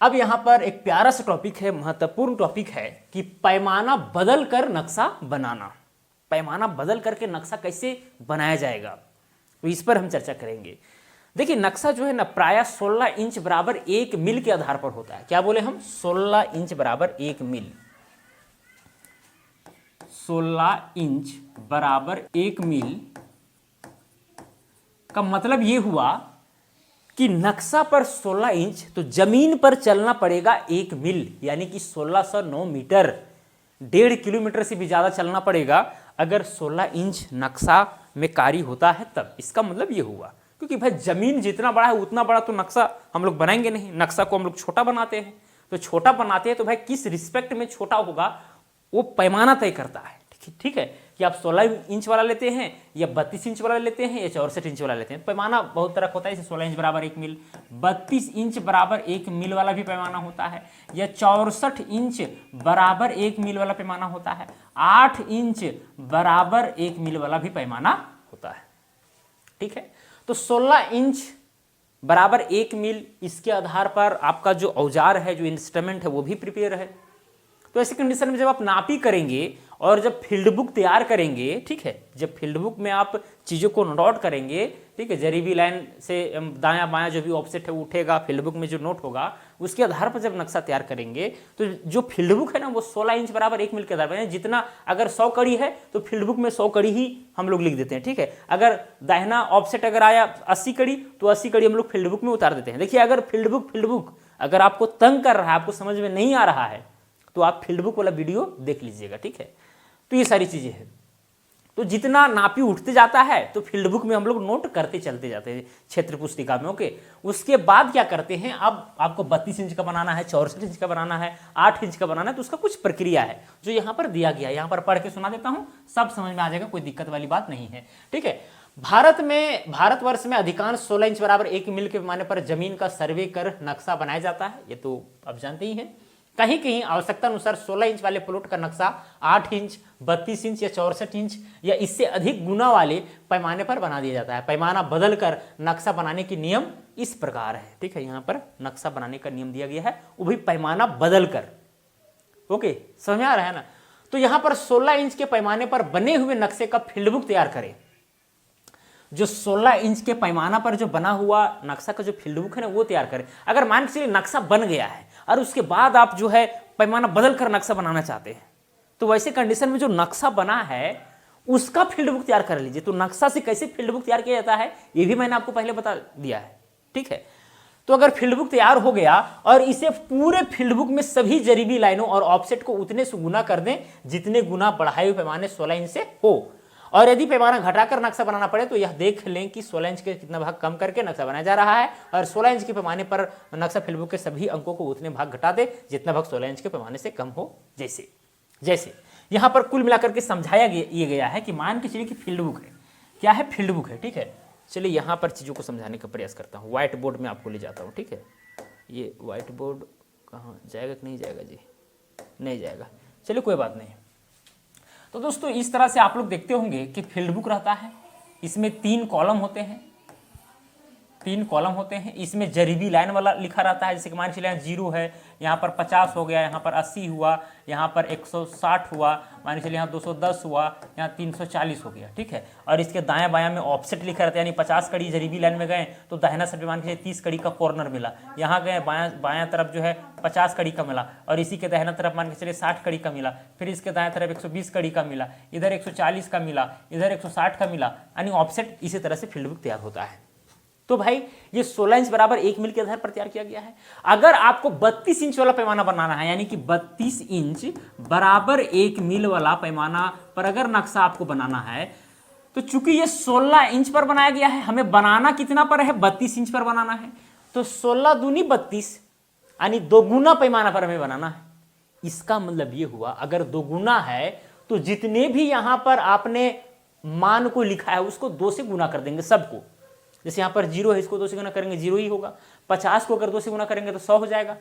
अब यहां पर एक प्यारा सा टॉपिक है, महत्वपूर्ण टॉपिक है कि पैमाना बदल कर नक्शा बनाना। पैमाना बदल करके नक्शा कैसे बनाया जाएगा, तो इस पर हम चर्चा करेंगे। देखिए नक्शा जो है ना प्रायः 16 इंच बराबर 1 मील के आधार पर होता है। क्या बोले हम? 16 इंच बराबर 1 मील। 16 इंच बराबर 1 मील का मतलब ये हुआ कि नक्शा पर 16 इंच, तो जमीन पर चलना पड़ेगा 1 मील, यानी कि 1609 मीटर, 1.5 किलोमीटर से भी ज्यादा चलना पड़ेगा अगर 16 इंच नक्शा में कार्य होता है तब। इसका मतलब ये हुआ, क्योंकि भाई जमीन जितना बड़ा है उतना बड़ा तो नक्शा हम लोग बनाएंगे नहीं। नक्शा को हम लोग छोटा बनाते हैं, तो छोटा बनाते हैं तो भाई किस रिस्पेक्ट में छोटा होगा वो पैमाना तय करता है। ठीक है, कि आप 16 इंच वाला लेते हैं या 32 इंच वाला लेते हैं या 64 इंच वाला लेते हैं। पैमाना बहुत तरह का होता है, जैसे 16 इंच बराबर 1 मील, 32 इंच बराबर 1 मील वाला भी पैमाना होता है, या 64 इंच बराबर 1 मील वाला पैमाना होता है, 8 इंच बराबर 1 मील वाला भी पैमाना होता है। ठीक है, तो 16 इंच बराबर 1 मील, इसके आधार पर आपका जो औजार है, जो इंस्ट्रूमेंट है वो भी प्रिपेयर है। तो ऐसी कंडीशन में जब आप नापी करेंगे और जब फील्ड बुक तैयार करेंगे, ठीक है, जब फील्ड बुक में आप चीज़ों को नोट आउट करेंगे, ठीक है, जरीबी लाइन से दायां बायां जो भी ऑफसेट है वो उठेगा, फील्ड बुक में जो नोट होगा उसके आधार पर जब नक्शा तैयार करेंगे तो जो फील्ड बुक है ना वो 16 इंच बराबर 1 मील के आधार पर, जितना अगर 100 कड़ी है तो फील्ड बुक में 100 कड़ी ही हम लोग लिख देते हैं। ठीक है, अगर दाहिना ऑफसेट अगर आया 80 कड़ी तो 80 कड़ी हम लोग फील्ड बुक में उतार देते हैं। देखिए अगर फील्ड बुक अगर आपको तंग कर रहा है, आपको समझ में नहीं आ रहा है, तो आप फील्ड बुक वाला वीडियो देख लीजिएगा। ठीक है, तो ये सारी चीजें हैं। तो जितना नापी उठते जाता है तो फील्ड बुक में हम लोग नोट करते चलते जाते हैं क्षेत्र पुस्तिका में। ओके, उसके बाद क्या करते हैं, अब आपको 32 इंच का बनाना है, 64 इंच का बनाना है, 8 इंच का बनाना है, तो उसका कुछ प्रक्रिया है जो यहाँ पर दिया गया है। यहाँ पर पढ़ के सुना देता हूँ, सब समझ में आ जाएगा, कोई दिक्कत वाली बात नहीं है। ठीक है, भारतवर्ष में अधिकांश 16 इंच बराबर 1 मील के पैमाने पर जमीन का सर्वे कर नक्शा बनाया जाता है। ये तो आप जानते ही हैं। कहीं कहीं आवश्यकता अनुसार 16 इंच वाले प्लॉट का नक्शा 8 इंच, 32 इंच या 64 इंच या इससे अधिक गुना वाले पैमाने पर बना दिया जाता है। पैमाना बदल कर नक्शा बनाने की नियम इस प्रकार है। ठीक है, यहाँ पर नक्शा बनाने का नियम दिया गया है, वो भी पैमाना बदल कर। ओके, समझ में आ रहा है ना? तो यहाँ पर 16 इंच के पैमाने पर बने हुए नक्शे का फील्ड बुक तैयार करें। जो 16 इंच के पैमाना पर जो बना हुआ नक्शा का जो फील्ड बुक है ना वो तैयार करें। अगर मान के चलिए नक्शा बन गया है और उसके बाद आप जो है पैमाना बदल कर नक्शा बनाना चाहते हैं, तो वैसे कंडीशन में जो नक्शा बना है उसका फील्ड बुक तैयार कर लीजिए। तो नक्शा से कैसे फील्ड बुक तैयार किया जाता है ये भी मैंने आपको पहले बता दिया है। ठीक है, तो अगर फील्ड बुक तैयार हो गया और इसे पूरे फील्ड बुक में सभी जरीबी लाइनों और ऑफसेट को उतने से गुना कर दें जितने गुना बढ़ाए हुए पैमाने 16 इंच से हो, और यदि पैमाना घटाकर नक्शा बनाना पड़े तो यह देख लें कि 16 इंच के कितना भाग कम करके नक्शा बनाया जा रहा है, और 16 इंच के पैमाने पर नक्शा फील्ड बुक के सभी अंकों को उतने भाग घटा दे जितना भाग 16 इंच के पैमाने से कम हो। जैसे यहां पर कुल मिलाकर के समझाया ये गया है कि मान के चलिए कि फील्ड बुक है। क्या है? फील्ड बुक है। ठीक है, चलिए यहां पर चीजों को समझाने का प्रयास करता हूं। व्हाइट बोर्ड में आपको ले जाता हूं। ठीक है, ये व्हाइट बोर्ड कहाँ जाएगा कि नहीं जाएगा? जी नहीं जाएगा, चलिए कोई बात नहीं। तो दोस्तों इस तरह से आप लोग देखते होंगे कि फील्ड बुक रहता है, इसमें 3 कॉलम होते हैं, 3 कॉलम होते हैं। इसमें जरीबी लाइन वाला लिखा रहता है, जैसे कि मान चलिए 0 है, यहाँ पर 50 हो गया, यहाँ पर 80 हुआ, यहाँ पर 160 हुआ, मान चलिए यहाँ 210 हुआ, यहाँ 340 हो गया। ठीक है, और इसके दायां बायां में ऑफसेट लिखा रहता है, यानी 50 कड़ी जरीबी लाइन में गए तो दाहिना साइड मान के 30 कड़ी का कॉर्नर मिला, यहाँ गए बायां तरफ जो है 50 कड़ी का मिला, और इसी के दाहिना तरफ मान के चलिए 60 कड़ी का मिला, फिर इसके दाएं तरफ 120 कड़ी का मिला, इधर 140 का मिला, इधर 160 का मिला, यानी ऑफसेट इसी तरह से फील्ड बुक तैयार होता है। तो भाई ये 16 इंच बराबर 1 मील के आधार पर तैयार किया गया है। अगर आपको 32 इंच वाला पैमाना बनाना है, यानी कि 32 इंच बराबर 1 मील वाला पैमाना पर अगर नक्शा आपको बनाना है, तो चूंकि ये 16 इंच पर बनाया गया है, हमें बनाना कितना पर है? 32 इंच पर बनाना है। तो 16 दूनी 32, यानी 2 गुना पैमाना पर हमें बनाना है। इसका मतलब ये हुआ अगर 2 गुना है तो जितने भी यहां पर आपने मान को लिखा है उसको 2 से गुना कर देंगे सबको। जैसे यहाँ पर 0 है, इसको 2 से गुना करेंगे 0 ही होगा। 50 को अगर 2 से गुना करेंगे तो 100 हो जाएगा,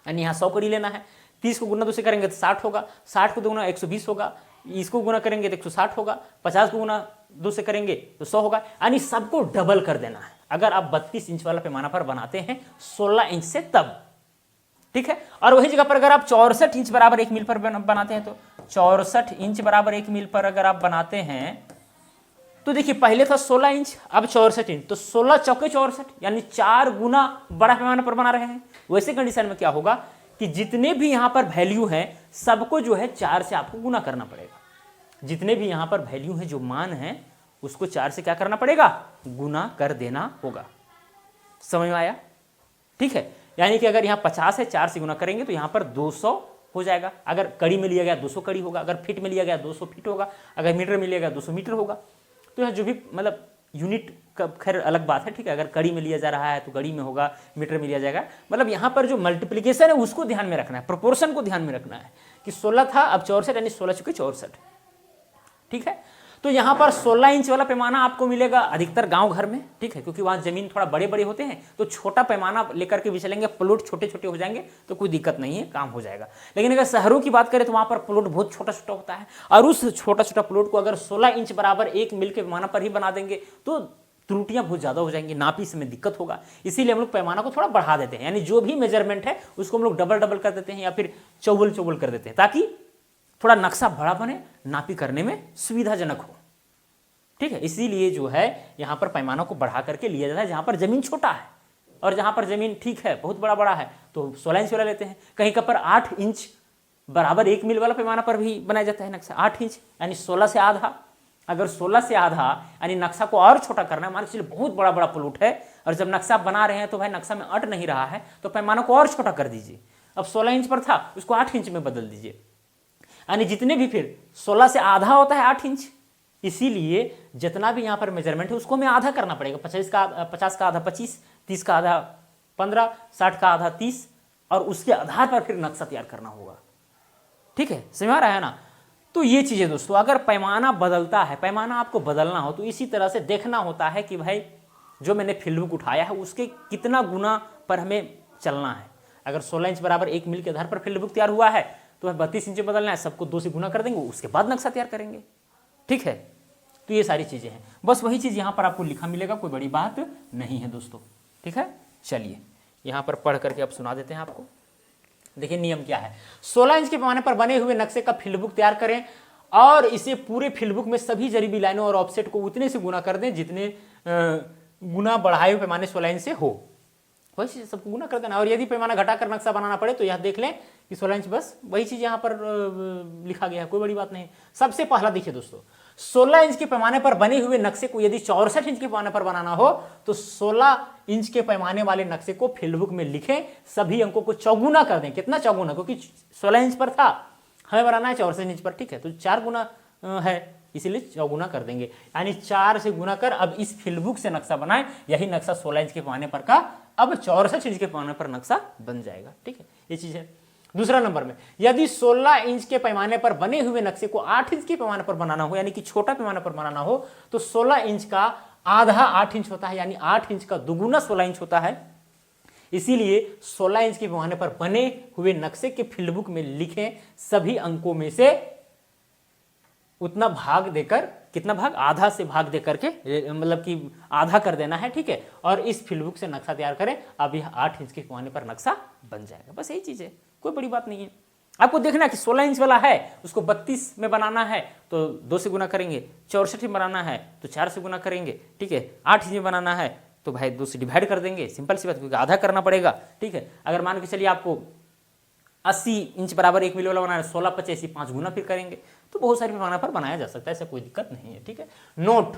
यानी यहाँ 100 कड़ी लेना है। 30 को गुना 2 से करेंगे तो 60 होगा, 60 को 2 गुना 120 होगा, इसको गुना करेंगे तो 160 होगा, 50 को गुना 2 से करेंगे तो 100 होगा, यानी सबको डबल कर देना है। अगर आप 32 इंच वाला पैमाना पर बनाते हैं 16 इंच से तब ठीक है। और वही जगह पर अगर आप 64 इंच बराबर 1 मील पर बनाते हैं, तो 64 इंच बराबर 1 मील पर अगर आप बनाते हैं, तो देखिए पहले था 16 इंच, अब 64 इंच, तो 16 चौके 64, यानी 4 गुना बड़ा पैमाने पर बना रहे हैं। वैसे कंडीशन में क्या होगा कि जितने भी यहां पर वैल्यू हैं सबको जो है 4 से आपको गुना करना पड़ेगा। जितने भी यहां पर वैल्यू हैं, जो मान है, उसको 4 से क्या करना पड़ेगा, गुना कर देना होगा। समझ में आया? ठीक है। यानी कि अगर यहाँ 50 है, 4 से गुना करेंगे तो यहाँ पर 200 हो जाएगा। अगर कड़ी में लिया गया 200 कड़ी होगा, अगर फीट में लिया गया 200 फीट होगा, अगर मीटर में लिया गया 200 मीटर होगा। तो यह जो भी मतलब यूनिट का खैर अलग बात है, ठीक है। अगर कड़ी में लिया जा रहा है तो कड़ी में होगा, मीटर में लिया जाएगा। मतलब यहाँ पर जो मल्टीप्लिकेशन है उसको ध्यान में रखना है, प्रोपोर्शन को ध्यान में रखना है कि 16 था, अब 64, यानी 16 चुके 64, ठीक है। तो यहाँ पर 16 इंच वाला पैमाना आपको मिलेगा अधिकतर गांव घर में, ठीक है, क्योंकि वहाँ जमीन थोड़ा बड़े बड़े होते हैं, तो छोटा पैमाना लेकर के भी चलेंगे, प्लॉट छोटे छोटे हो जाएंगे तो कोई दिक्कत नहीं है, काम हो जाएगा। लेकिन अगर शहरों की बात करें तो वहाँ पर प्लॉट बहुत छोटा छोटा होता है, और उस छोटा छोटा प्लॉट को अगर 16 इंच बराबर 1 मील के पैमाना पर ही बना देंगे तो त्रुटियां बहुत ज़्यादा हो जाएंगी, नापी में दिक्कत होगा। इसीलिए हम लोग पैमाना को थोड़ा बढ़ा देते हैं, यानी जो भी मेजरमेंट है उसको हम लोग डबल डबल कर देते हैं या फिर चौबल चौबल कर देते हैं, ताकि थोड़ा नक्शा बड़ा बने, नापी करने में सुविधाजनक हो, ठीक है। इसीलिए जो है यहाँ पर पैमानों को बढ़ा करके लिया जाता है। जहाँ पर जमीन छोटा है और जहाँ पर जमीन ठीक है, बहुत बड़ा बड़ा है, तो 16 इंच वाला लेते हैं। कहीं का पर 8 इंच बराबर 1 मील वाला पैमाना पर भी बनाया जाता है नक्शा। 8 इंच यानी 16 से आधा। अगर 16 से आधा यानी नक्शा को और छोटा करना है, मान लीजिए बहुत बड़ा बड़ा प्लॉट है और जब नक्शा बना रहे हैं तो भाई नक्शा में अट नहीं रहा है, तो पैमाना को और छोटा कर दीजिए। अब 16 इंच पर था, उसको 8 इंच में बदल दीजिए, यानी जितने भी फिर 16 से आधा होता है 8 इंच। इसीलिए जितना भी यहाँ पर मेजरमेंट है उसको हमें आधा करना पड़ेगा। 50 का आधा 25, 30 का आधा 15, 60 का आधा 30, और उसके आधार पर फिर नक्शा तैयार करना होगा, ठीक है। समझ आ रहा है ना? तो ये चीजें दोस्तों, अगर पैमाना बदलता है, पैमाना आपको बदलना हो तो इसी तरह से देखना होता है कि भाई जो मैंने फील्ड बुक उठाया है उसके कितना गुना पर हमें चलना है। अगर 16 इंच बराबर 1 मील के आधार पर फील्ड बुक तैयार हुआ है तो 32 इंच बदलना है, सबको 2 से गुना कर देंगे, उसके बाद नक्शा तैयार करेंगे, ठीक है। तो ये सारी चीजें हैं, बस वही चीज यहाँ पर आपको लिखा मिलेगा, कोई बड़ी बात नहीं है दोस्तों, ठीक है। चलिए यहाँ पर पढ़ करके अब सुना देते हैं आपको। देखिए नियम क्या है। 16 इंच के पैमाने पर बने हुए नक्शे का फील्ड बुक तैयार करें और इसे पूरे फील्ड बुक में सभी जरीबी लाइनों और ऑफसेट को उतने से गुना कर दें जितने गुना बढ़ाए हुए पैमाने 16 इंच से हो, वही सबको गुना कर देना। और यदि पैमाना घटाकर नक्शा बनाना पड़े तो यह देख लें कि 16 इंच, बस वही चीज यहाँ पर लिखा गया है, कोई बड़ी बात नहीं। सबसे पहला देखिए दोस्तों, 16 इंच के पैमाने पर बने हुए नक्शे को यदि 64 इंच के पैमाने पर बनाना हो तो 16 इंच के पैमाने वाले नक्शे को फील्ड बुक में लिखें, सभी अंकों को चौगुना कर दें। कितना चौगुना? क्योंकि 16 इंच पर था, हमें बनाना है 64 इंच पर, ठीक है, तो 4 गुना है, इसीलिए चौगुना कर देंगे, यानी 4 से गुना कर अब इस फील्ड बुक से नक्शा बनाएं। यही नक्शा 16 इंच के पैमाने पर का अब 64 इंच के पैमाने पर नक्शा बन जाएगा, ठीक है, ये चीज है। दूसरा नंबर में, यदि 16 इंच के पैमाने पर बने हुए नक्शे को 8 इंच के पैमाने पर बनाना हो, यानी कि छोटा पैमाने पर बनाना हो, तो 16 इंच का आधा 8 इंच होता है, यानी 8 इंच का दुगुना 16 इंच होता है। इसीलिए 16 इंच के पैमाने पर बने हुए नक्शे के फील्ड बुक में लिखें, सभी अंकों में से उतना भाग देकर, कितना भाग? आधा से भाग देकर के, मतलब कि आधा कर देना है, ठीक है। और इस फील्ड बुक से नक्शा तैयार करें, अब यह 8 इंच के पैमाने पर नक्शा बन जाएगा, बस यही चीज है, कोई बड़ी बात नहीं है। आपको देखना है कि 16 इंच वाला है उसको 32 में बनाना है तो 2 से गुना करेंगे, 64 में बनाना है तो 4 से गुना करेंगे, ठीक है। 8 इंच में बनाना है तो भाई 2 से डिवाइड कर देंगे, सिंपल सी बात, क्योंकि आधा करना पड़ेगा, ठीक है। अगर मान के चलिए आपको 80 इंच बराबर 1 मील वाला बनाना है, 16 25 5 गुना फिर करेंगे, तो बहुत सारे पैमाना पर बनाया जा सकता है, ऐसा कोई दिक्कत नहीं है, ठीक है। नोट,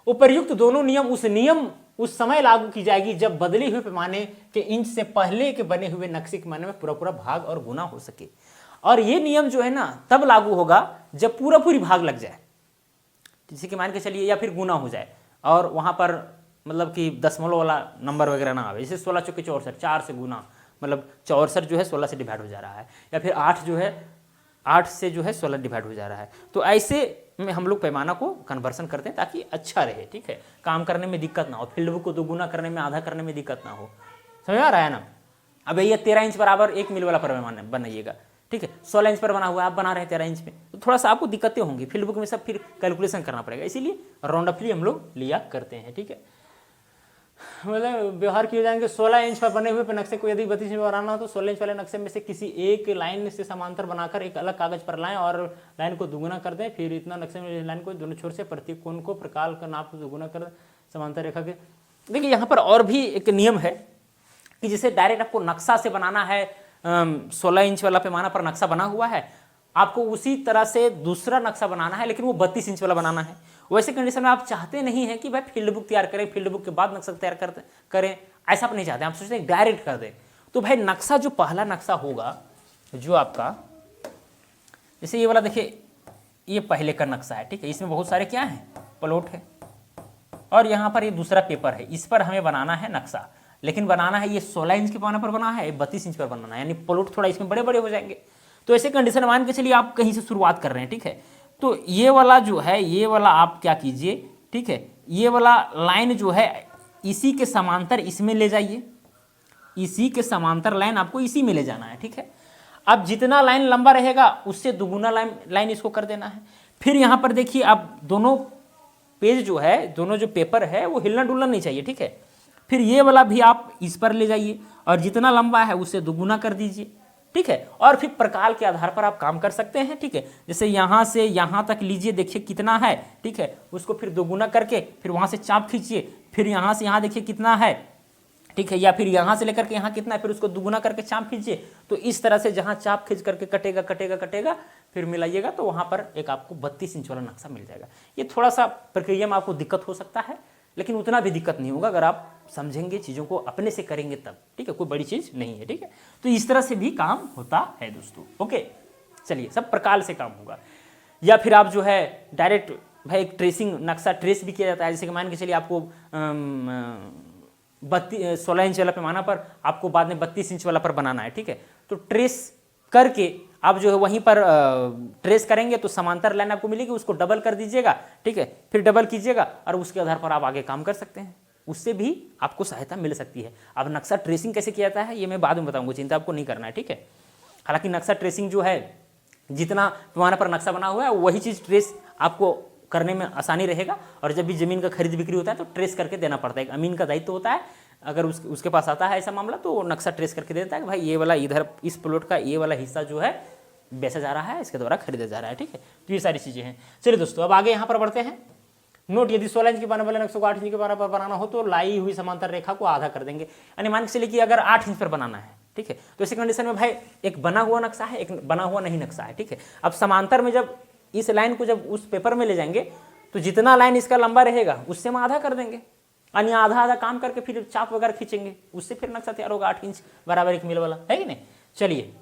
उपर्युक्त दोनों नियम उस समय लागू की जाएगी जब बदले हुए पैमाने के इंच से पहले के बने हुए नक्शे के पैमाने में पूरा पूरा भाग और गुना हो सके। और ये नियम जो है ना तब लागू होगा जब पूरा पूरी भाग लग जाए, जैसे कि मान के चलिए, या फिर गुना हो जाए और वहां पर मतलब कि दशमलव वाला नंबर वगैरह ना आवे, जैसे 16 चौके 64, 4 से गुना, मतलब 64 जो है 16 से डिवाइड हो जा रहा है, या फिर 8 जो है 8 से जो है 16 डिवाइड हो जा रहा है। तो ऐसे में हम लोग पैमाना को कन्वर्सन करते हैं ताकि अच्छा रहे, ठीक है, काम करने में दिक्कत ना हो, फील्ड बुक को 2 गुना करने में, आधा करने में दिक्कत ना हो। समझ आ रहा है ना? अब ये 13 इंच बराबर 1 मील वाला पैमाना बनाइएगा, ठीक है। 16 इंच पर बना हुआ है, आप बना रहे हैं 13 इंच में, तो थोड़ा सा आपको दिक्कतें होंगी, फील्ड बुक में सब फिर कैलकुलेशन करना पड़ेगा, इसीलिए राउंड ऑफली हम लोग लिया करते हैं, ठीक है। मतलब व्यवहार किए जाएंगे 16 इंच पर बने हुए पे नक्शे को यदि 32 इंच पर बनाना हो तो 16 इंच वाले नक्शे में से किसी एक लाइन से समांतर बनाकर एक अलग कागज पर लाएं और लाइन को दुगुना कर दें। फिर इतना नक्शे में लाइन को दोनों छोर से प्रत्येक कोण को प्रकाल का नाप दुगुना कर समांतर रेखा के। देखिए यहाँ पर और भी एक नियम है कि जिसे डायरेक्ट आपको नक्शा से बनाना है, 16 इंच वाला पैमाना पर नक्शा बना हुआ है, आपको उसी तरह से दूसरा नक्शा बनाना है, लेकिन वो 32 इंच वाला बनाना है। वैसे कंडीशन में आप चाहते नहीं है कि भाई फील्ड बुक तैयार करें, फील्ड बुक के बाद नक्शा तैयार करें, ऐसा आप नहीं चाहते, आप सोचते हैं डायरेक्ट कर दें। तो भाई नक्शा जो पहला नक्शा होगा जो आपका, जैसे ये वाला देखिए, ये पहले का नक्शा है, ठीक है, इसमें बहुत सारे क्या है, प्लॉट है, और यहाँ पर ये दूसरा पेपर है, इस पर हमें बनाना है नक्शा, लेकिन बनाना है ये 16 इंच के पैमाने पर बनाना है, 32 इंच पर बनाना है, यानी प्लॉट थोड़ा इसमें बड़े बड़े हो जाएंगे। तो ऐसे कंडीशन मान के चलिए आप कहीं से शुरुआत कर रहे हैं, ठीक है, तो ये वाला जो है, ये वाला आप क्या कीजिए, ठीक है, ये वाला लाइन जो है इसी के समांतर इसमें ले जाइए, इसी के समांतर लाइन आपको इसी में ले जाना है, ठीक है। अब जितना लाइन लंबा रहेगा उससे दुगुना लाइन इसको कर देना है। फिर यहाँ पर देखिए, आप दोनों पेज जो है, दोनों जो पेपर है वो हिलना डुलना नहीं चाहिए, ठीक है। फिर ये वाला भी आप इस पर ले जाइए और जितना लंबा है उससे दुगुना कर दीजिए, ठीक है। और फिर प्रकाल के आधार पर आप काम कर सकते हैं, ठीक है। जैसे यहाँ से यहाँ तक लीजिए, देखिए कितना है, ठीक है, उसको फिर दोगुना करके फिर वहाँ से चाप खींचिए, फिर यहाँ से यहाँ देखिए कितना है, ठीक है, या फिर यहाँ से लेकर के यहाँ कितना है, फिर उसको दुगुना करके चाप खींचिए। तो इस तरह से जहाँ चाप खींच करके कटेगा कटेगा कटेगा, फिर मिलाइएगा तो वहाँ पर एक आपको 32 इंच वाला नक्शा मिल जाएगा। ये थोड़ा सा प्रक्रिया में आपको दिक्कत हो सकता है, लेकिन उतना भी दिक्कत नहीं होगा अगर आप समझेंगे, चीज़ों को अपने से करेंगे तब, ठीक है, कोई बड़ी चीज़ नहीं है, ठीक है। तो इस तरह से भी काम होता है दोस्तों, ओके। चलिए, सब प्रकार से काम होगा। या फिर आप जो है डायरेक्ट भाई एक ट्रेसिंग नक्शा ट्रेस भी किया जाता है, जैसे कि मान के चलिए आपको 16 इंच वाला पैमाना पर आपको बाद में 32 इंच वाला पर बनाना है, ठीक है। तो ट्रेस करके आप जो है वहीं पर ट्रेस करेंगे तो समांतर लाइन आपको मिलेगी, उसको डबल कर दीजिएगा, ठीक है, फिर डबल कीजिएगा और उसके आधार पर आप आगे काम कर सकते हैं, उससे भी आपको सहायता मिल सकती है। अब नक्शा ट्रेसिंग कैसे किया जाता है ये मैं बाद में बताऊंगा, चिंता आपको नहीं करना है, ठीक है। हालांकि नक्शा ट्रेसिंग जो है, जितना पैमाना पर नक्शा बना हुआ है वही चीज़ ट्रेस आपको करने में आसानी रहेगा। और जब भी ज़मीन का खरीद बिक्री होता है तो ट्रेस करके देना पड़ता है, एक अमीन का दायित्व होता है, अगर उसके पास आता है ऐसा मामला तो नक्शा ट्रेस करके देता है कि भाई ये वाला इधर इस प्लॉट का ये वाला हिस्सा जो है बेचा जा रहा है, इसके द्वारा खरीदा जा रहा है, ठीक है। तो ये सारी चीज़ें हैं। चलिए दोस्तों, अब आगे यहाँ पर बढ़ते हैं। नोट, यदि 16 इंच के पैमाने वाले नक्शे को 8 इंच के पैमाने पर बनाना हो तो लाई हुई समांतर रेखा को आधा कर देंगे। यानी मान के चलिए कि अगर 8 इंच पर बनाना है, ठीक है, तो इसी कंडीशन में भाई एक बना हुआ नक्शा है, एक बना हुआ नहीं नक्शा है, ठीक है। अब समांतर में जब इस लाइन को जब उस पेपर में ले जाएंगे तो जितना लाइन इसका लंबा रहेगा उससे हम आधा कर देंगे, यानी आधा आधा काम करके फिर चाप वगैरह खींचेंगे, उससे फिर नक्शा तैयार होगा 8 इंच बराबर 1 मील वाला, है कि नहीं। चलिए,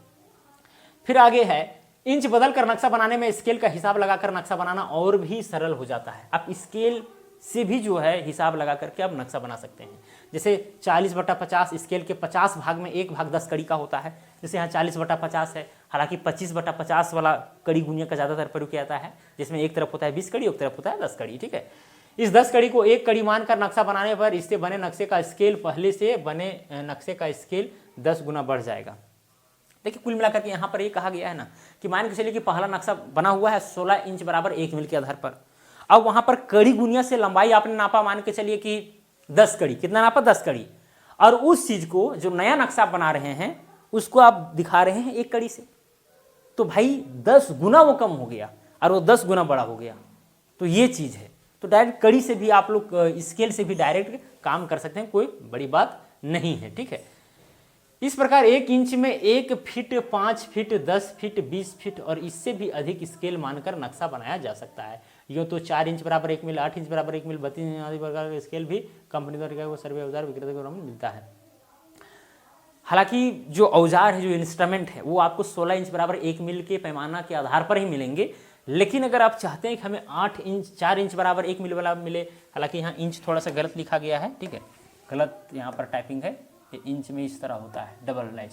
फिर आगे है, इंच बदल कर नक्शा बनाने में स्केल का हिसाब लगाकर नक्शा बनाना और भी सरल हो जाता है। आप स्केल से भी जो है हिसाब लगा करके आप नक्शा बना सकते हैं। जैसे 40/50 स्केल के 50 भाग में 1 भाग 10 कड़ी का होता है, जैसे यहाँ 40/50 है। हालांकि 25/50 वाला कड़ी गुनिया का ज़्यादातर प्रयोग किया जाता है, जिसमें एक तरफ होता है 20 कड़ी, एक तरफ होता है 10 कड़ी, ठीक है। इस 10 कड़ी को 1 कड़ी मानकर नक्शा बनाने पर इससे बने नक्शे का स्केल पहले से बने नक्शे का स्केल 10 गुना बढ़ जाएगा। देखिए, कुल मिलाकर के यहाँ पर ये कहा गया है ना कि मान के चलिए कि पहला नक्शा बना हुआ है 16 इंच बराबर 1 मील के आधार पर। अब वहाँ पर कड़ी गुनिया से लंबाई आपने नापा, मान के चलिए कि 10 कड़ी, कितना नापा 10 कड़ी, और उस चीज़ को जो नया नक्शा बना रहे हैं उसको आप दिखा रहे हैं 1 कड़ी से, तो भाई 10 गुना वो कम हो गया और वो 10 गुना बड़ा हो गया। तो ये चीज़ है। तो डायरेक्ट कड़ी से भी आप लोग स्केल से भी डायरेक्ट काम कर सकते हैं, कोई बड़ी बात नहीं है, ठीक है। इस प्रकार 1 इंच में 1 फीट, 5 फीट, 10 फीट, 20 फीट और इससे भी अधिक स्केल मानकर नक्शा बनाया जा सकता है। यूँ तो 4 इंच बराबर 1 मील, 8 इंच बराबर 1 मील, 32 आदि प्रकार का स्केल भी कंपनी द्वारा सर्वे औजार विक्रेता को मिलता है। हालांकि जो औजार है, जो इंस्ट्रूमेंट है, वो आपको 16 इंच बराबर 1 मील के पैमाना के आधार पर ही मिलेंगे। लेकिन अगर आप चाहते हैं कि हमें 4 इंच बराबर 1 मील वाला मिले, हालांकि यहाँ इंच थोड़ा सा गलत लिखा गया है, ठीक है, गलत यहाँ पर टाइपिंग है, इंच में इस तरह होता है डबल लाइस,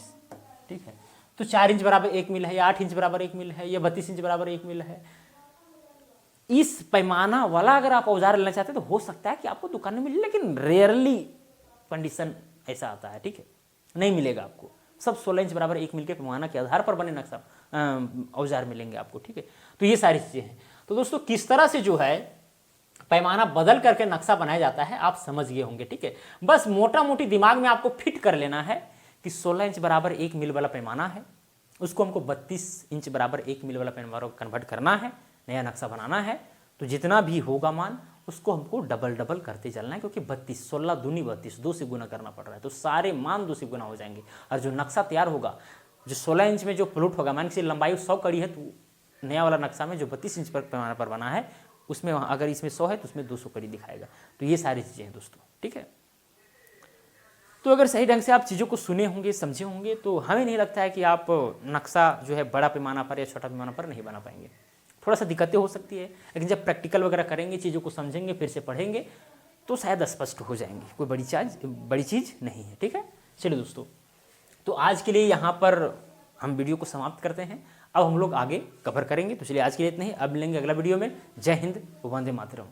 ठीक है। तो 4 इंच बराबर 1 मील है, या 8 इंच बराबर 1 मील है, या 32 इंच बराबर 1 मील है। इस पैमाना वाला अगर आप औजार लेना चाहते हैं तो हो सकता है कि आपको दुकान में मिले, लेकिन रेयरली कंडीशन ऐसा आता है, ठीक है, नहीं मिलेगा आपको। सब 16 इंच बराबर 1 मील के पैमाना के आधार पर बने नक्शा औजार मिलेंगे आपको, ठीक है। तो ये सारी चीज़ें हैं। तो दोस्तों, किस तरह से जो है पैमाना बदल करके नक्शा बनाया जाता है, आप समझ गए होंगे। ठीक है, बस मोटा मोटी दिमाग में आपको फिट कर लेना है कि 16 इंच बराबर 1 मिल वाला पैमाना है, उसको हमको 32 इंच बराबर 1 मिल वाला पैमाना कन्वर्ट करना है, नया नक्शा बनाना है। तो जितना भी होगा मान उसको हमको डबल डबल करते चलना है, क्योंकि 32 16 दूनी 32 2 से गुना करना पड़ रहा है, तो सारे मान 2 से गुना हो जाएंगे। और जो नक्शा तैयार होगा, जो 16 इंच में जो प्लॉट होगा, मान के लंबाई 100 कड़ी है, तो नया वाला नक्शा में जो 32 इंच पर पैमाना पर बना है उसमें अगर इसमें 100 है तो उसमें 200 कड़ी दिखाएगा। तो ये सारी चीज़ें हैं दोस्तों। ठीक है, तो अगर सही ढंग से आप चीज़ों को सुने होंगे, समझे होंगे, तो हमें नहीं लगता है कि आप नक्शा जो है बड़ा पैमाना पर या छोटा पैमाना पर नहीं बना पाएंगे। थोड़ा सा दिक्कतें हो सकती है, लेकिन जब प्रैक्टिकल वगैरह करेंगे, चीज़ों को समझेंगे, फिर से पढ़ेंगे, तो शायद स्पष्ट हो जाएंगे। कोई बड़ी चीज़ नहीं है। ठीक है, चलिए दोस्तों, तो आज के लिए यहाँ पर हम वीडियो को समाप्त करते हैं। अब हम लोग आगे कवर करेंगे, तो चलिए आज के लिए इतना ही। अब मिलेंगे अगला वीडियो में। जय हिंद, वंदे मातरम।